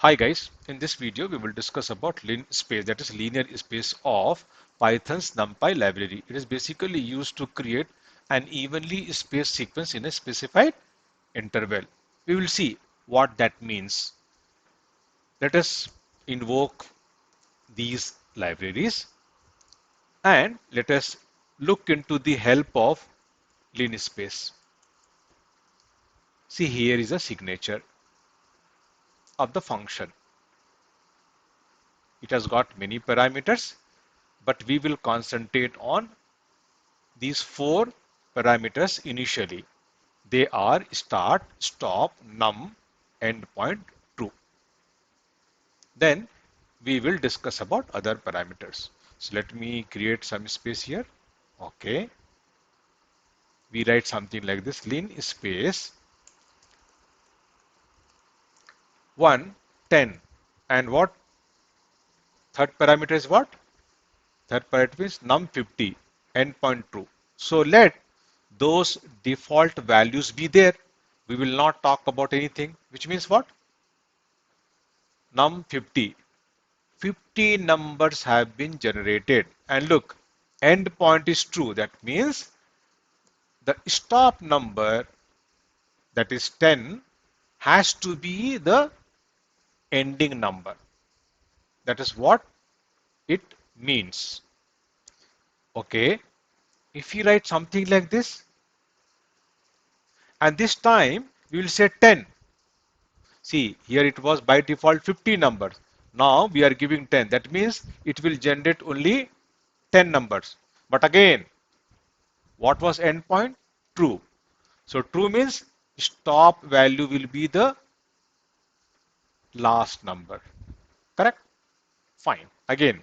Hi guys, in this video we will discuss about linspace, that is linear space of Python's Numpy library. It is basically used to create an evenly spaced sequence in a specified interval. We will see what that means. Let us invoke these libraries and let us look into the help of linspace. See, here is a signature of the function. It has got many parameters, but we will concentrate on these four parameters initially. They are start, stop, num, endpoint, true. Then we will discuss about other parameters. So let me create some space here. Okay. We write something like this, lin space 1, 10. And what? Third parameter is what? Third parameter is num50, endpoint true. So let those default values be there. We will not talk about anything, which means what? Num50. 50 numbers have been generated. And look, endpoint is true. That means the stop number, that is 10, has to be the ending number. That is what it means. Okay. If you write something like this, and this time we will say 10. See, here it was by default 50 numbers. Now we are giving 10. That means it will generate only 10 numbers. But again, what was endpoint? True. So true means stop value will be the last number. Correct? Fine. Again,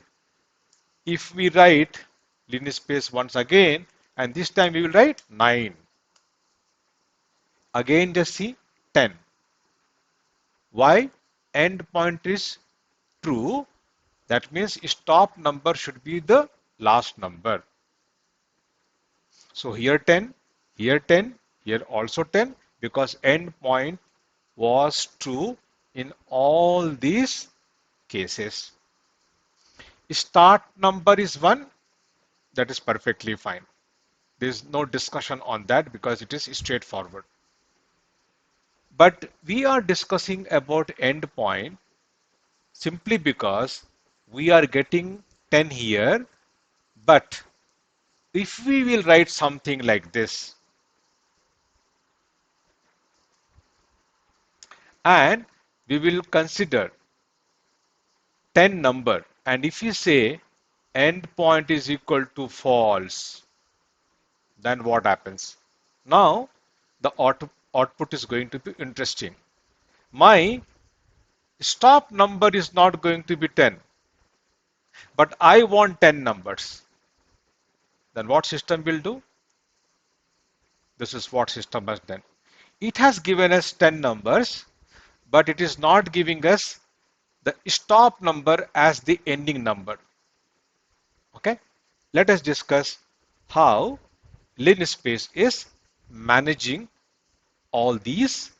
if we write linear space once again, and this time we will write 9. Again, just see 10. Why? Endpoint is true. That means stop number should be the last number. So here 10, here 10, here also 10, because endpoint was true in all these cases. Start number is 1, that is perfectly fine. There is no discussion on that because it is straightforward. But we are discussing about endpoint simply because we are getting 10 here. But if we will write something like this, and we will consider 10 number, and if you say endpoint is equal to false, then what happens? Now the output is going to be interesting. My stop number is not going to be 10, but I want 10 numbers. Then what system will do? This is what system has done. It has given us 10 numbers, but it is not giving us the stop number as the ending number. Okay, let us discuss how linspace is managing all these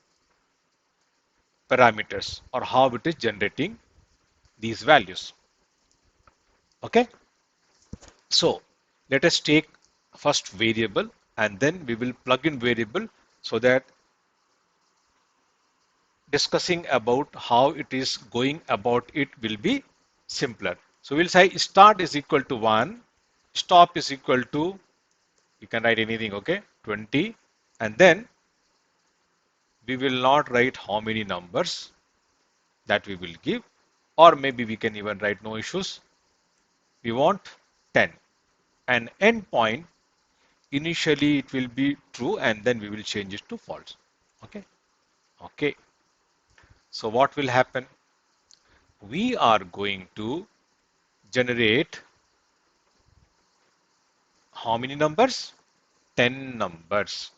parameters, or how it is generating these values. Okay, so let us take first variable and then we will plug in variable so that discussing about how it is going about it will be simpler. So we'll say start is equal to 1, stop is equal to, you can write anything, okay, 20, and then we will not write how many numbers that we will give, or maybe we can even write no issues. We want 10. And endpoint, initially it will be true and then we will change it to false. Okay. Okay. So what will happen? We are going to generate how many numbers? 10 numbers.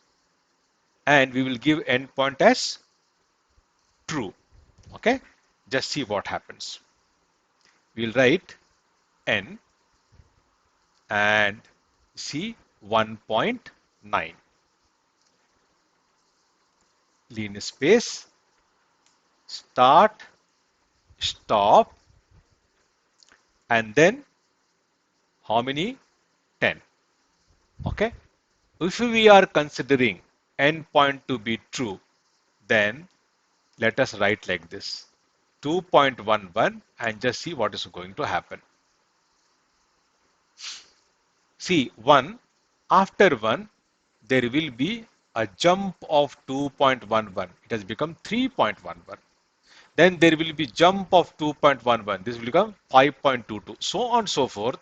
And we will give endpoint as true. Okay. Just see what happens. We'll write n and see 1.9. Linear space start stop, and then how many? 10. Okay. If we are considering endpoint to be true, then let us write like this: 2.11 and just see what is going to happen. See, 1, after 1, there will be a jump of 2.11. It has become 3.11. Then there will be jump of 2.11. This will become 5.22. So on and so forth.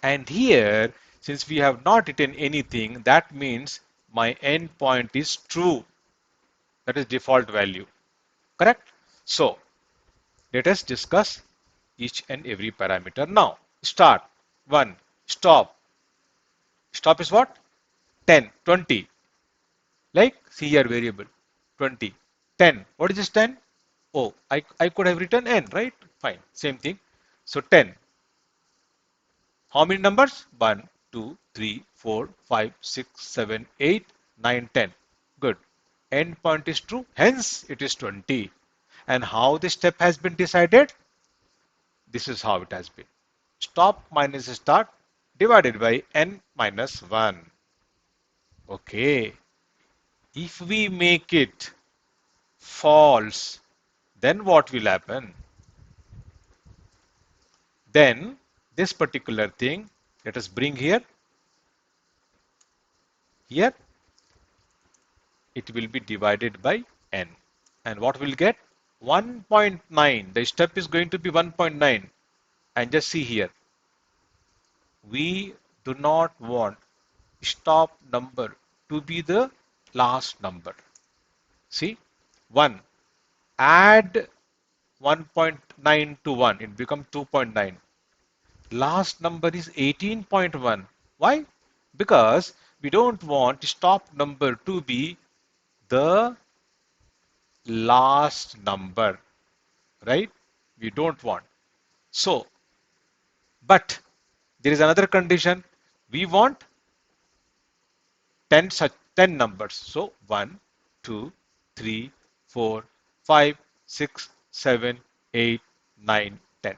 And here, since we have not written anything, that means my endpoint is true. That is default value. Correct? So let us discuss each and every parameter now. Start. 1. Stop. Stop is what? 10, 20. Like, see here variable. 20. 10. What is this 10? Oh, I could have written n, right? Fine. Same thing. So 10. How many numbers? 1, 2, 3, 4, 5, 6, 7, 8, 9, 10. Good. Endpoint is true. Hence, it is 20. And how this step has been decided? This is how it has been. Stop minus start divided by n minus 1. Okay. If we make it false, then what will happen? Then this particular thing, let us bring here, here, it will be divided by n. And what we'll get? 1.9. The step is going to be 1.9. And just see here, we do not want stop number to be the last number. See, 1. Add 1.9 to 1, it becomes 2.9. Last number is 18.1. Why? Because we don't want stop number to be the last number, right? We don't want. So, but there is another condition. We want 10 numbers. So 1, 2, 3, 4, 5, 6, 7, 8, 9, 10.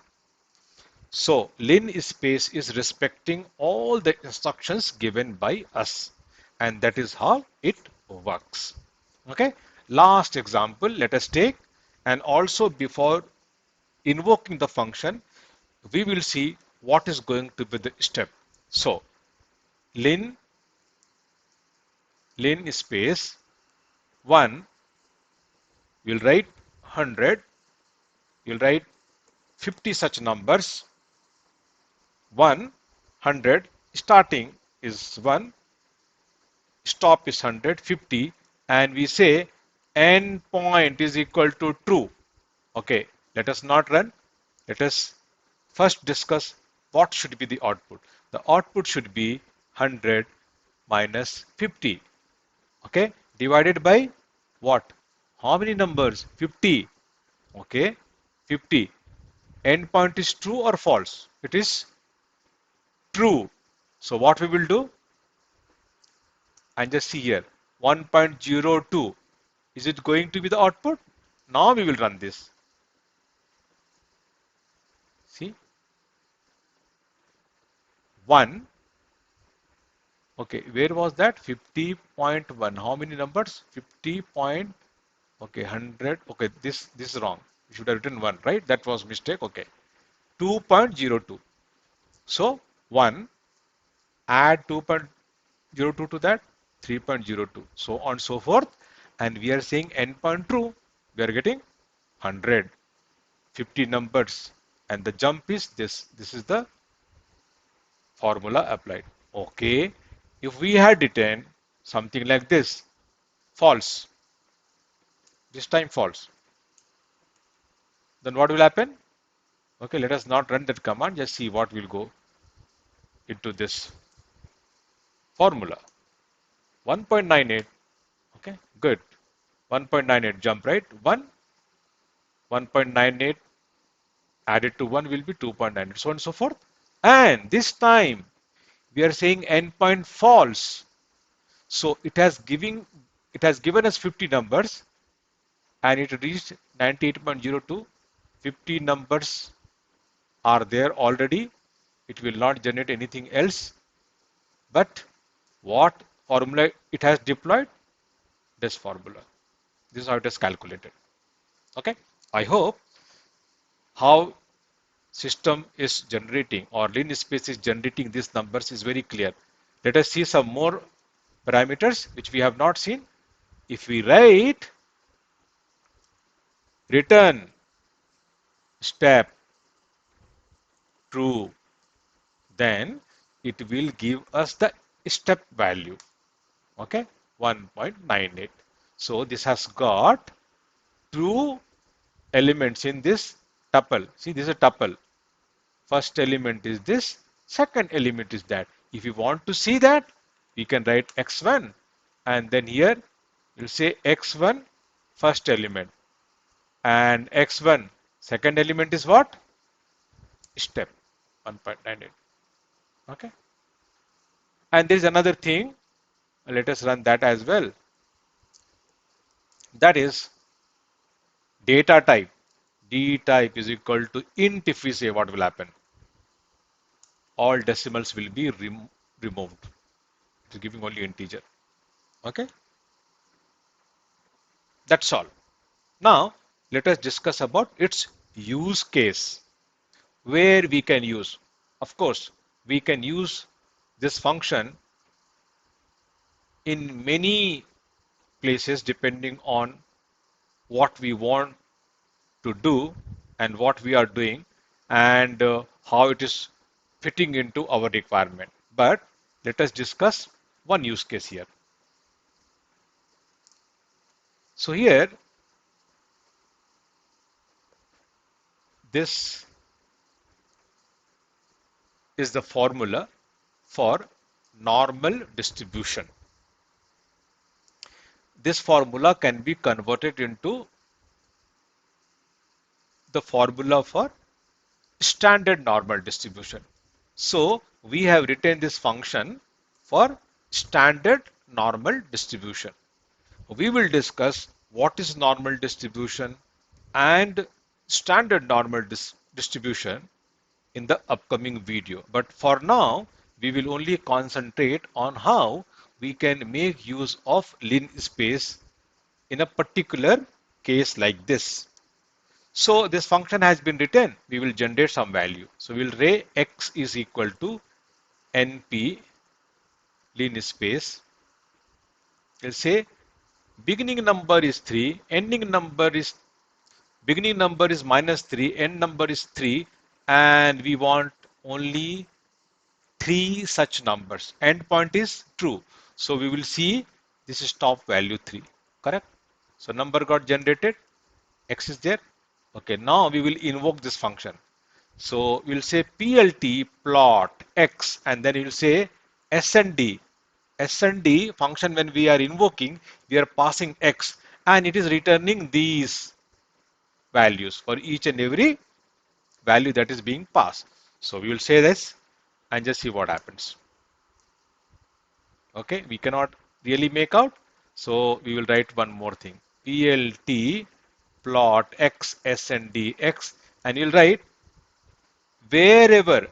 So linspace is respecting all the instructions given by us, and that is how it works. Okay. Last example, let us take, and also before invoking the function, we will see what is going to be the step. So linspace 1, you'll write 100, you'll write 50 such numbers. 100 starting is 1, stop is 100, 50, and we say endpoint is equal to true. Okay, let us not run. Let us first discuss what should be the output. The output should be 100 minus 50. Okay, divided by what? How many numbers? 50. Okay, 50. Endpoint is true or false? It is true. So what we will do? And just see here, 1.02. Is it going to be the output? Now we will run this. See, 1. Okay, where was that? 50.1. How many numbers? 50 point. Okay, 100. Okay, this is wrong. You should have written 1, right? That was mistake. Okay, 2.02. So 1, add 2.02 to that, 3.02. So on and so forth. And we are saying endpoint true. We are getting 100, 50 numbers. And the jump is this. This is the formula applied. Okay. If we had written something like this, false, this time false, then what will happen? Okay, let us not run that command, just see what will go into this formula. 1.98, okay, good. 1.98 jump, right? 1.98 added to 1 will be 2.98, so on and so forth. And this time we are saying endpoint false. So it has given us 50 numbers and it reached 98.02. 50 numbers are there already. It will not generate anything else. But what formula it has deployed? This formula. This is how it is calculated. Okay. I hope how system is generating or linspace is generating these numbers is very clear. Let us see some more parameters which we have not seen. If we write return step true, then it will give us the step value. Okay, 1.98. So this has got two elements in this tuple. See, this is a tuple. First element is this, second element is that. If you want to see that, we can write x1 and then here you'll say x1 first element and x1 second element is what? Step 1.98. Okay. And there is another thing. Let us run that as well. That is data type. D type is equal to int. If we say, what will happen? All decimals will be removed. It is giving only integer. Okay. That's all. Now, let us discuss about its use case, where we can use. Of course, we can use this function in many places depending on what we want to do and what we are doing and how it is fitting into our requirement. But let us discuss one use case here. So here, this is the formula for normal distribution. This formula can be converted into the formula for standard normal distribution. So we have written this function for standard normal distribution. We will discuss what is normal distribution and standard normal distribution in the upcoming video. But for now, we will only concentrate on how we can make use of linspace in a particular case like this. So this function has been written. We will generate some value. So we'll say x is equal to np linspace. We'll say beginning number is 3, beginning number is minus 3, end number is 3, and we want only 3 such numbers. End point is true. So we will see this is top value 3. Correct? So number got generated. X is there. Okay, now we will invoke this function. So we'll say plt plot x and then you'll say snd. Snd function when we are invoking, we are passing x and it is returning these values for each and every value that is being passed. So we will say this and just see what happens. Okay, we cannot really make out. So we will write one more thing. plt plot x snd x and you'll write wherever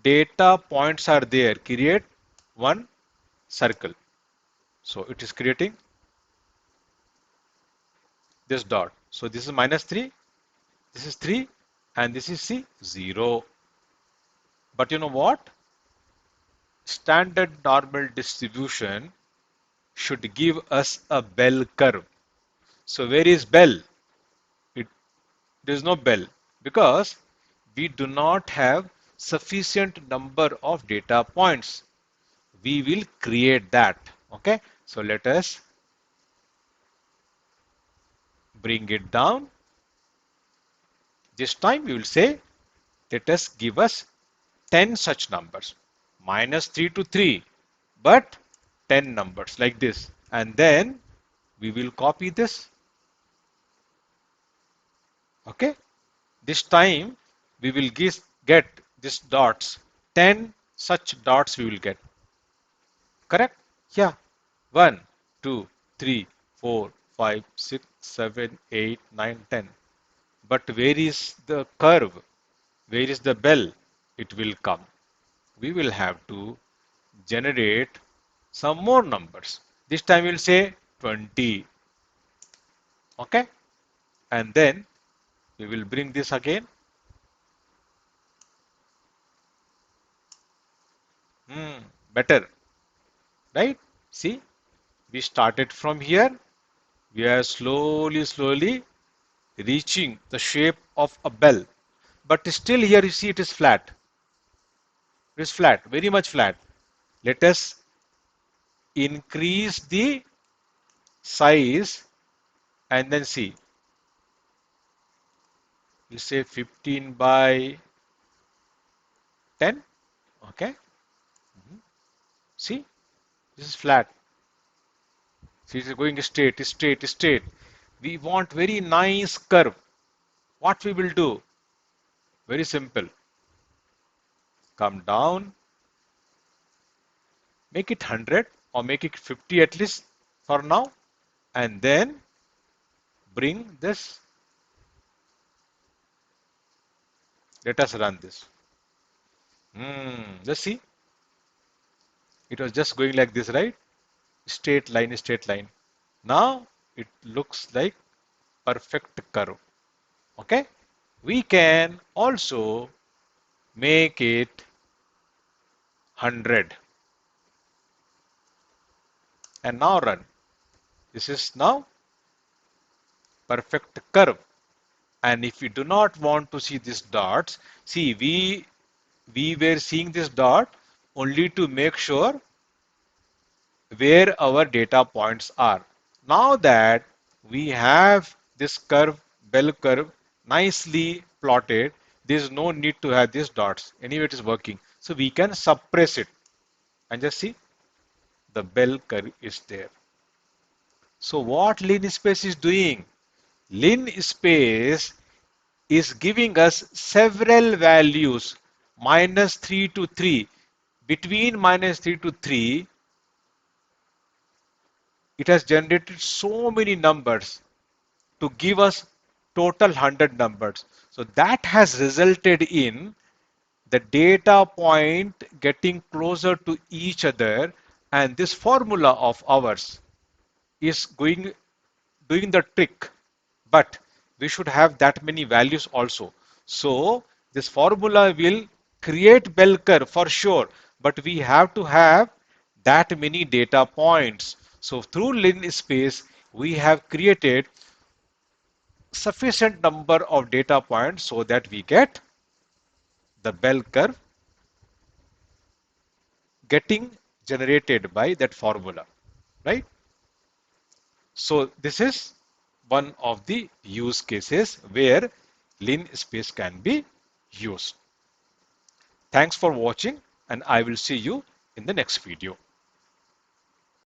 data points are there, create one circle. So it is creating this dot. So this is minus 3, this is 3, and this is C 0. But you know what? Standard normal distribution should give us a bell curve. So where is bell? There is no bell because we do not have sufficient number of data points. We will create that. Okay, so let us bring it down. This time we will say let us give us 10 such numbers, minus 3 to 3, but 10 numbers like this, and then we will copy this. Okay, this time we will get this dots, 10 such dots we will get. Correct? Yeah. 1, 2, 3, 4, 5, 6, 7, 8, 9, 10. But where is the curve? Where is the bell? It will come. We will have to generate some more numbers. This time we'll say 20. Okay? And then we will bring this again. Better, right? See, we started from here. We are slowly reaching the shape of a bell. But still here you see it is flat. It is flat, very much flat. Let us increase the size and then see. We say 15 by 10. Okay. See, this is flat. See, it is going straight. We want very nice curve. What we will do? Very simple. Come down, make it 100 or make it 50 at least for now, and then bring this. Let us run this. Just see, it was just going like this, right? Straight line. Now it looks like perfect curve. Okay? We can also make it 100 and now run. This is now perfect curve. And if we do not want to see these dots, see we were seeing this dot only to make sure where our data points are. Now that we have this curve, bell curve, nicely plotted, there is no need to have these dots. Anyway, it is working. So we can suppress it and just see the bell curve is there. So what linspace is doing? Linspace is giving us several values -3 to 3. Between -3 to 3, it has generated so many numbers to give us total 100 numbers. So that has resulted in the data point getting closer to each other, and this formula of ours is doing the trick, but we should have that many values also. So this formula will create bell curve for sure, but we have to have that many data points. So through linspace, we have created sufficient number of data points so that we get the bell curve getting generated by that formula, right? So this is one of the use cases where linspace can be used. Thanks for watching, and I will see you in the next video.